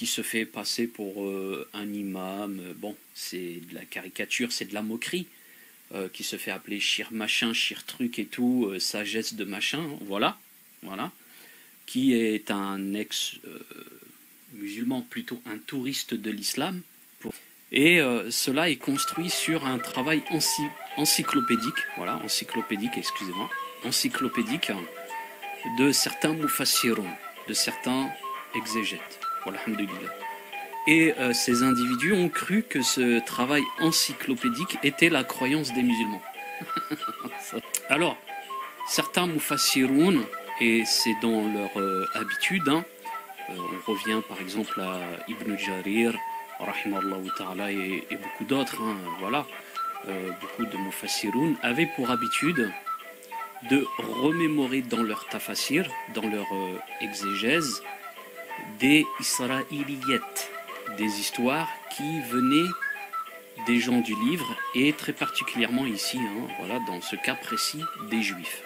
qui se fait passer pour un imam. Bon, c'est de la caricature, c'est de la moquerie. Qui se fait appeler Shir machin, Shir truc et tout, sagesse de machin, voilà, qui est un ex-musulman, plutôt un touriste de l'islam. Et cela est construit sur un travail encyclopédique, encyclopédique de certains mufassirun, de certains exégètes. Voilà, alhamdoulilah. Et ces individus ont cru que ce travail encyclopédique était la croyance des musulmans. Alors, certains mufassiroun, et c'est dans leur habitude, on revient par exemple à Ibn Jarir, rahimallahu ta'ala, et beaucoup d'autres, voilà, beaucoup de mufassiroun avaient pour habitude de remémorer dans leur tafasir, dans leur exégèse, des israéliyettes, des histoires qui venaient des gens du livre, et très particulièrement ici, voilà, dans ce cas précis, des juifs.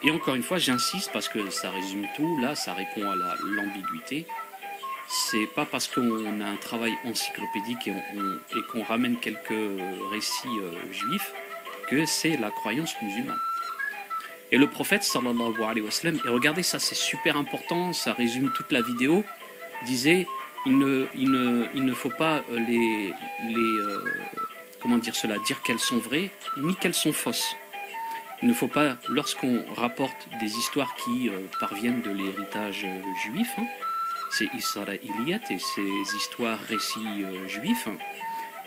Et encore une fois, j'insiste parce que ça résume tout, là, ça répond à l'ambiguïté. C'est pas parce qu'on a un travail encyclopédique et qu'on ramène quelques récits juifs que c'est la croyance musulmane. Et le prophète, sallallahu alayhi wa sallam, et regardez ça, c'est super important, ça résume toute la vidéo, disait, il ne faut pas comment dire cela, dire qu'elles sont vraies, ni qu'elles sont fausses. Il ne faut pas, lorsqu'on rapporte des histoires qui parviennent de l'héritage juif, ces israéliyettes et ces histoires récits juifs,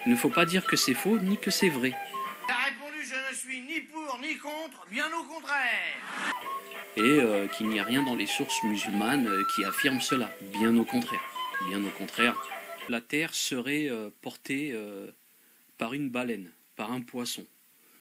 il ne faut pas dire que c'est faux, ni que c'est vrai. Il a répondu, je ne suis ni pour ni contre, bien au contraire. Et qu'il n'y a rien dans les sources musulmanes qui affirme cela, bien au contraire. Bien au contraire, la terre serait portée par une baleine, par un poisson.